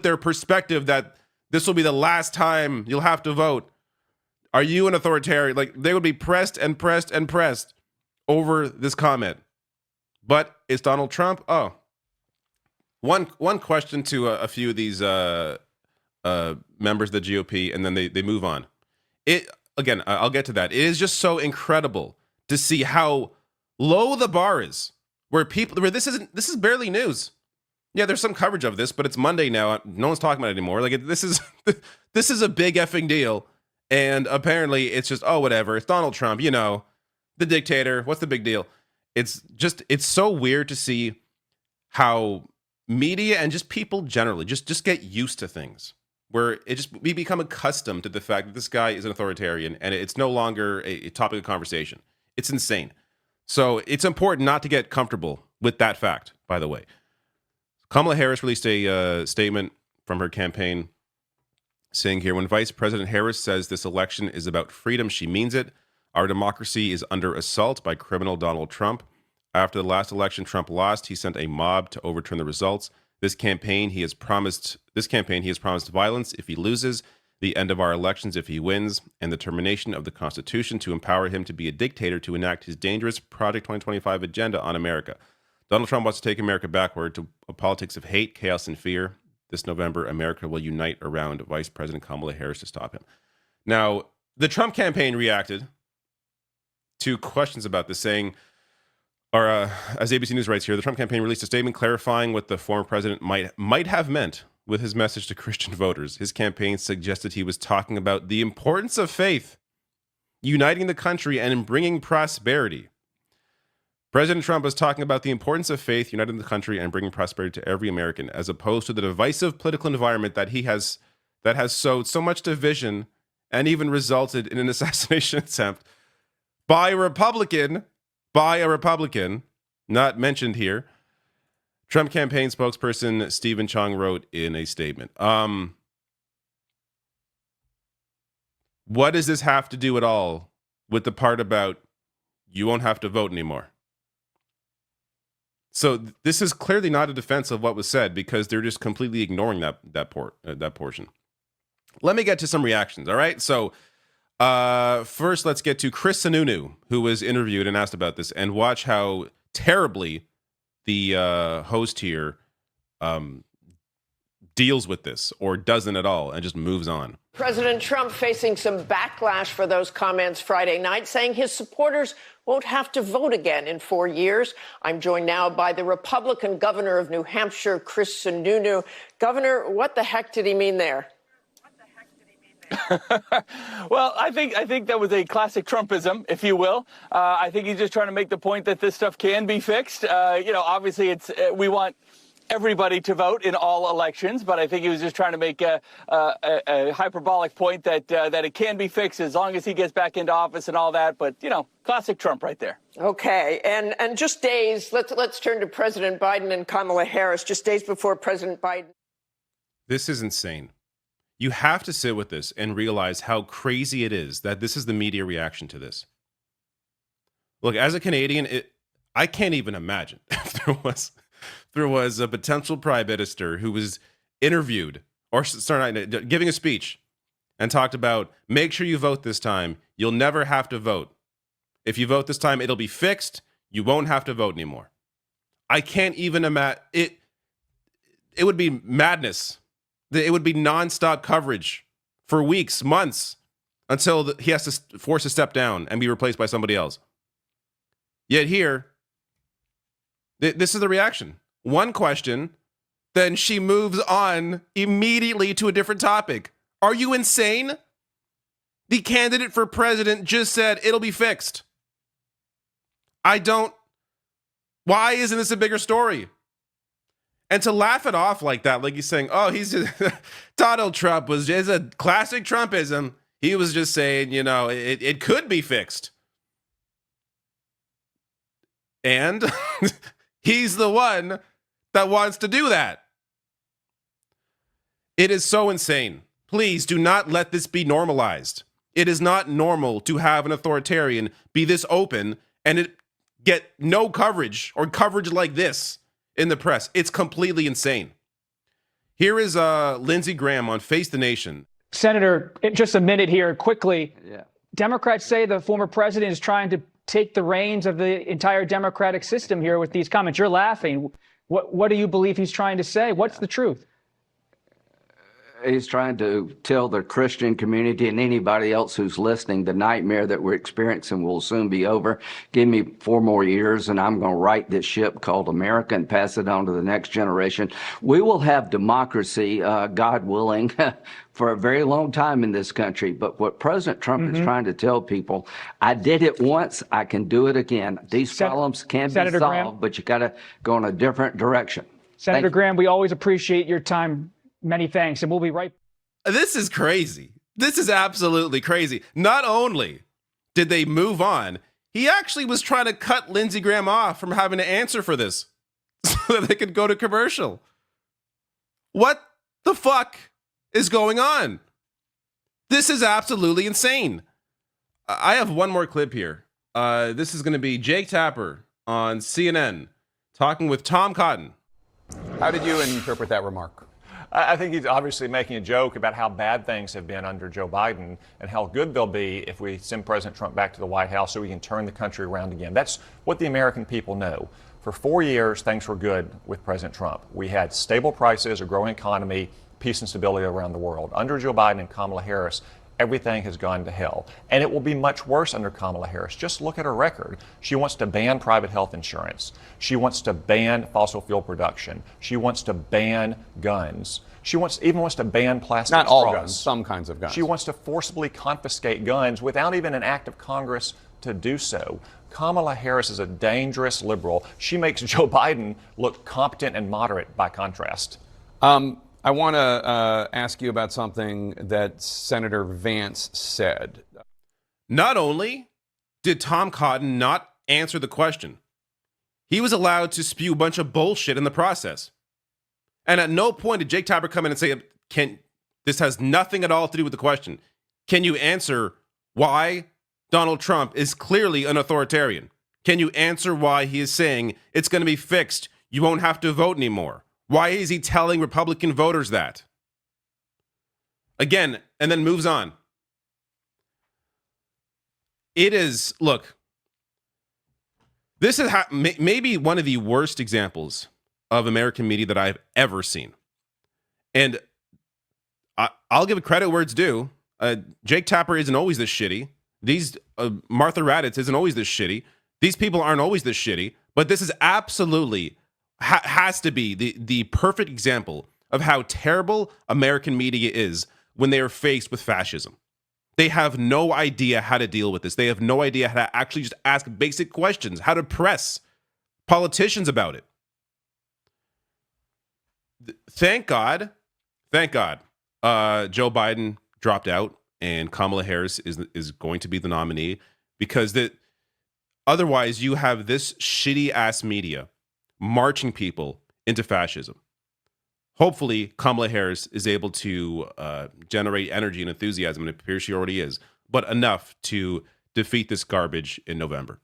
their perspective that this will be the last time you'll have to vote. Are you an authoritarian? Like, they would be pressed and pressed and pressed over this comment. But it's Donald Trump. Oh, one question to a few of these members of the GOP, and then they move on. I'll get to that. It is just so incredible to see how low the bar is, where this is barely news. Yeah, there's some coverage of this, but it's Monday now. No one's talking about it anymore. Like, this is this is a big effing deal, and apparently it's just, oh, whatever. It's Donald Trump, the dictator. What's the big deal? It's so weird to see how media and just people generally just get used to things, where we become accustomed to the fact that this guy is an authoritarian, and it's no longer a topic of conversation. It's insane. So it's important not to get comfortable with that fact, by the way. Kamala Harris released a statement from her campaign saying here, when Vice President Harris says this election is about freedom, she means it. Our democracy is under assault by criminal Donald Trump. After the last election, Trump lost. He sent a mob to overturn the results. This campaign, he has promised violence if he loses, the end of our elections if he wins, and the termination of the Constitution to empower him to be a dictator to enact his dangerous Project 2025 agenda on America. Donald Trump wants to take America backward to a politics of hate, chaos, and fear. This November, America will unite around Vice President Kamala Harris to stop him. Now, the Trump campaign reacted to questions about this, saying, as ABC News writes here, the Trump campaign released a statement clarifying what the former president might have meant with his message to Christian voters. His campaign suggested he was talking about the importance of faith, uniting the country, and bringing prosperity. President Trump was talking about the importance of faith, uniting the country, and bringing prosperity to every American, as opposed to the divisive political environment that has sowed so much division and even resulted in an assassination attempt by a Republican, not mentioned here. Trump campaign spokesperson Stephen Chung wrote in a statement. What does this have to do at all with the part about you won't have to vote anymore? So this is clearly not a defense of what was said, because they're just completely ignoring that portion. Let me get to some reactions, all right? So first, let's get to Chris Sununu, who was interviewed and asked about this, and watch how terribly the host here deals with this, or doesn't at all, and just moves on. President Trump facing some backlash for those comments Friday night, saying his supporters won't have to vote again in 4 years. I'm joined now by the Republican governor of New Hampshire, Chris Sununu. Governor, what the heck did he mean there? Well, I think that was a classic Trumpism, if you will. I think he's just trying to make the point that this stuff can be fixed. Obviously, we want everybody to vote in all elections, but I think he was just trying to make a hyperbolic point that it can be fixed as long as he gets back into office and all that. But classic Trump right there. Okay, and just days. Let's turn to President Biden and Kamala Harris. Just days before President Biden. This is insane. You have to sit with this and realize how crazy it is that this is the media reaction to this. Look, as a Canadian, I can't even imagine if there was a potential prime minister who was interviewed, or giving a speech, and talked about, make sure you vote this time. You'll never have to vote. If you vote this time, it'll be fixed. You won't have to vote anymore. I can't even imagine it. It would be madness. It would be nonstop coverage for weeks, months, until he has to force to step down and be replaced by somebody else. Yet here, this is the reaction. One question, then she moves on immediately to a different topic. Are you insane? The candidate for president just said it'll be fixed. Why isn't this a bigger story? And to laugh it off like that, like he's saying, oh, he's just, Donald Trump was just a classic Trumpism. He was just saying, it could be fixed. And he's the one that wants to do that. It is so insane. Please do not let this be normalized. It is not normal to have an authoritarian be this open and it get no coverage or coverage like this in the press. It's completely insane. Here is Lindsey Graham on Face the Nation. Senator, just a minute here, quickly. Yeah. Democrats say the former president is trying to take the reins of the entire democratic system here with these comments. You're laughing. What do you believe he's trying to say? What's the truth? He's trying to tell the Christian community and anybody else who's listening the nightmare that we're experiencing will soon be over. Give me 4 more years and I'm going to right this ship called America and pass it on to the next generation. We will have democracy, God willing, for a very long time in this country. But what President Trump is trying to tell people, I did it once, I can do it again. These problems can be Senator solved, Graham, but you got to go in a different direction. Senator Graham, we always appreciate your time. Many thanks, and we'll be right back. This is crazy. This is absolutely crazy. Not only did they move on, he actually was trying to cut Lindsey Graham off from having to answer for this so that they could go to commercial. What the fuck is going on? This is absolutely insane. I have one more clip here. This is going to be Jake Tapper on CNN talking with Tom Cotton. How did you interpret that remark? I think he's obviously making a joke about how bad things have been under Joe Biden and how good they'll be if we send President Trump back to the White House so we can turn the country around again. That's what the American people know. For 4 years, things were good with President Trump. We had stable prices, a growing economy, peace and stability around the world. Under Joe Biden and Kamala Harris, everything has gone to hell. And it will be much worse under Kamala Harris. Just look at her record. She wants to ban private health insurance. She wants to ban fossil fuel production. She wants to ban guns. She even wants to ban plastic Not straws. all guns, some kinds of guns. She wants to forcibly confiscate guns without even an act of Congress to do so. Kamala Harris is a dangerous liberal. She makes Joe Biden look competent and moderate by contrast. I want to ask you about something that Senator Vance said. Not only did Tom Cotton not answer the question, he was allowed to spew a bunch of bullshit in the process. And at no point did Jake Tapper come in and say, this has nothing at all to do with the question. Can you answer why Donald Trump is clearly an authoritarian? Can you answer why he is saying it's going to be fixed? You won't have to vote anymore. Why is he telling Republican voters that? Again, and then moves on. It is, look, this is maybe one of the worst examples of American media that I've ever seen. And I'll give credit where it's due. Jake Tapper isn't always this shitty. Martha Raddatz isn't always this shitty. These people aren't always this shitty. But this is absolutely has to be the perfect example of how terrible American media is when they are faced with fascism. They have no idea how to deal with this. They have no idea how to actually just ask basic questions, how to press politicians about it. Thank God, Joe Biden dropped out and Kamala Harris is going to be the nominee, because otherwise you have this shitty ass media marching people into fascism. Hopefully, Kamala Harris is able to generate energy and enthusiasm, and it appears she already is, but enough to defeat this garbage in November.